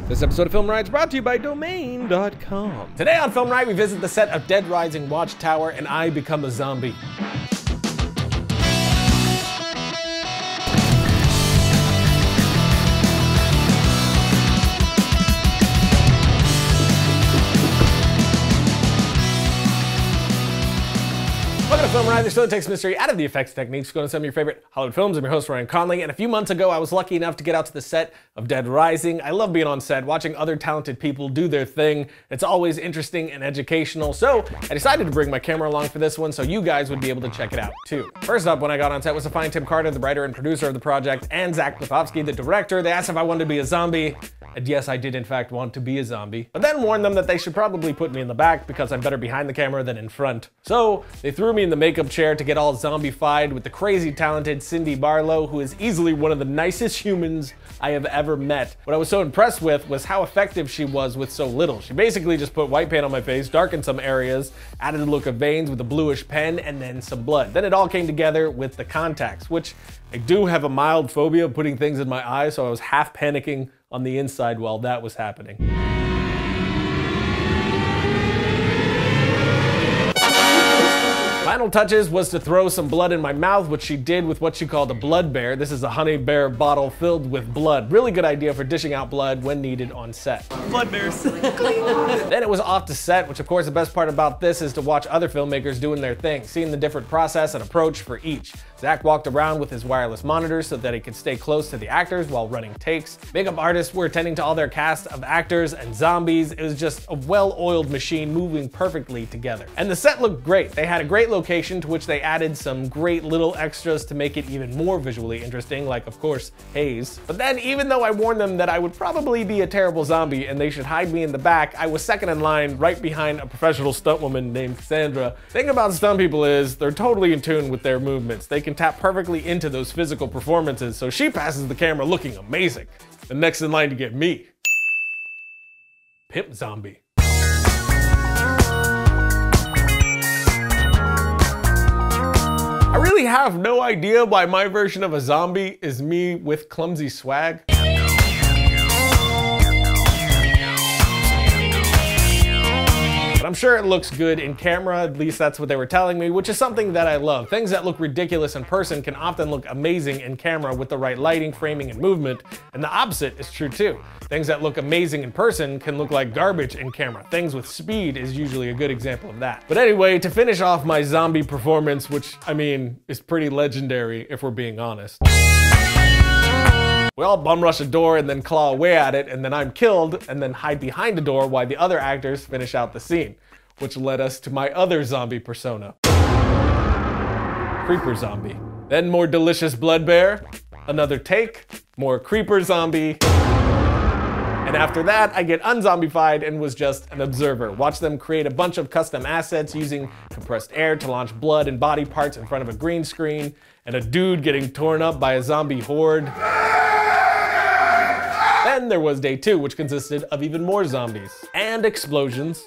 This episode of FilmRiot is brought to you by Domain.com. Today on FilmRiot, we visit the set of Dead Rising Watchtower, and I become a zombie. Welcome to FilmRiot, the show that takes mystery out of the effects techniques, going to some of your favorite Hollywood films. I'm your host, Ryan Conley, and a few months ago, I was lucky enough to get out to the set of Dead Rising. I love being on set, watching other talented people do their thing. It's always interesting and educational, so I decided to bring my camera along for this one so you guys would be able to check it out, too. First up, when I got on set was to find Tim Carter, the writer and producer of the project, and Zach Klifowski, the director. They asked if I wanted to be a zombie, and yes, I did in fact want to be a zombie, but then warned them that they should probably put me in the back because I'm better behind the camera than in front. So they threw me in the makeup chair to get all zombified with the crazy talented Cindy Barlow, who is easily one of the nicest humans I have ever met. What I was so impressed with was how effective she was with so little. She basically just put white paint on my face, darkened some areas, added a look of veins with a bluish pen, and then some blood. Then it all came together with the contacts, which I do have a mild phobia of putting things in my eyes, so I was half panicking on the inside while that was happening. Final touches was to throw some blood in my mouth, which she did with what she called a blood bear. This is a honey bear bottle filled with blood. Really good idea for dishing out blood when needed on set. Blood bears. Then it was off to set, which of course the best part about this is to watch other filmmakers doing their thing, seeing the different process and approach for each. Zach walked around with his wireless monitor so that he could stay close to the actors while running takes. Makeup artists were attending to all their cast of actors and zombies. It was just a well-oiled machine moving perfectly together. And the set looked great. They had a great location to which they added some great little extras to make it even more visually interesting, like of course, haze. But then even though I warned them that I would probably be a terrible zombie and they should hide me in the back, I was second in line right behind a professional stunt woman named Cassandra. The thing about stunt people is they're totally in tune with their movements. They can tap perfectly into those physical performances, so she passes the camera looking amazing. The next in line to get me, Pimp Zombie. I really have no idea why my version of a zombie is me with clumsy swag. But I'm sure it looks good in camera, at least that's what they were telling me, which is something that I love. Things that look ridiculous in person can often look amazing in camera with the right lighting, framing, and movement, and the opposite is true too. Things that look amazing in person can look like garbage in camera. Things with speed is usually a good example of that. But anyway, to finish off my zombie performance, which, I mean, is pretty legendary if we're being honest. We all bum rush a door and then claw away at it, and then I'm killed and then hide behind a door while the other actors finish out the scene, which led us to my other zombie persona, Creeper Zombie. Then more delicious blood bear, another take, more Creeper Zombie, and after that, I get unzombified and was just an observer. Watch them create a bunch of custom assets using compressed air to launch blood and body parts in front of a green screen, and a dude getting torn up by a zombie horde. Then there was day 2, which consisted of even more zombies and explosions.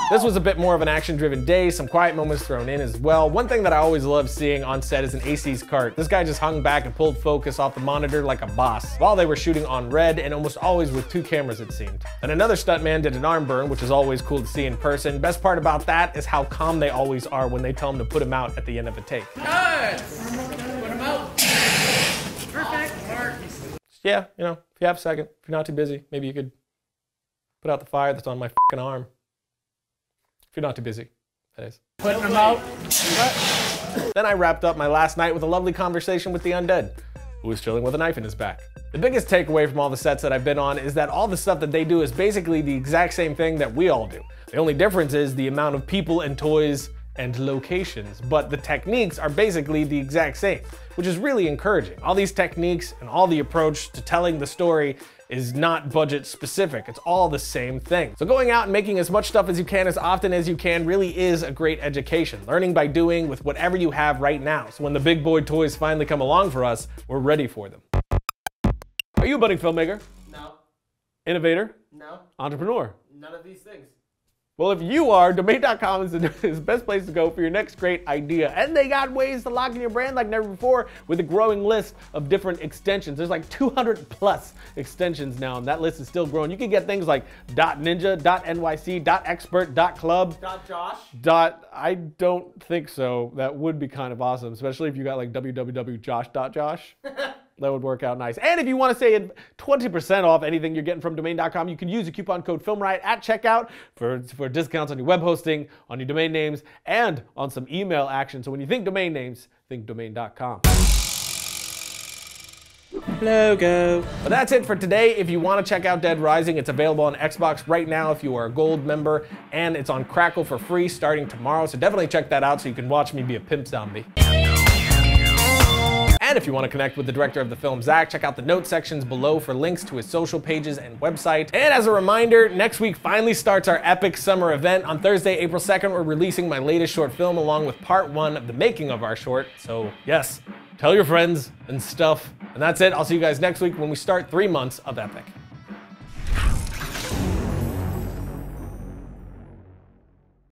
This was a bit more of an action-driven day, some quiet moments thrown in as well. One thing that I always love seeing on set is an AC's cart. This guy just hung back and pulled focus off the monitor like a boss, while they were shooting on red and almost always with 2 cameras it seemed. Then another stuntman did an arm burn, which is always cool to see in person. Best part about that is how calm they always are when they tell him to put him out at the end of a take. Nice! Put him out. Perfect, Mark. Yeah, you know, if you have a second, if you're not too busy, maybe you could put out the fire that's on my fucking arm. If you're not too busy, that is. Putting him out. Then I wrapped up my last night with a lovely conversation with the undead, who was chilling with a knife in his back. The biggest takeaway from all the sets that I've been on is that all the stuff that they do is basically the exact same thing that we all do. The only difference is the amount of people and toys and locations, but the techniques are basically the exact same, which is really encouraging. All these techniques and all the approach to telling the story is not budget specific. It's all the same thing. So going out and making as much stuff as you can as often as you can really is a great education. Learning by doing with whatever you have right now. So when the big boy toys finally come along for us, we're ready for them. Are you a budding filmmaker? No. Innovator? No. Entrepreneur? None of these things. Well, if you are, domain.com is the best place to go for your next great idea. And they got ways to lock in your brand like never before with a growing list of different extensions. There's like 200 plus extensions now, and that list is still growing. You can get things like .ninja, .nyc, .expert, .club. Josh. I don't think so. That would be kind of awesome, especially if you got like www.josh.josh. That would work out nice. And if you want to save 20% off anything you're getting from domain.com, you can use the coupon code FilmRiot at checkout for discounts on your web hosting, on your domain names, and on some email action. So when you think domain names, think domain.com. Logo. But that's it for today. If you want to check out Dead Rising, it's available on Xbox right now if you are a gold member, and it's on Crackle for free starting tomorrow. So definitely check that out so you can watch me be a pimp zombie. And if you want to connect with the director of the film, Zach, check out the notes sections below for links to his social pages and website. And as a reminder, next week finally starts our epic summer event. On Thursday, April 2nd, we're releasing my latest short film along with part 1 of the making of our short. So yes, tell your friends and stuff. And that's it. I'll see you guys next week when we start 3 months of epic.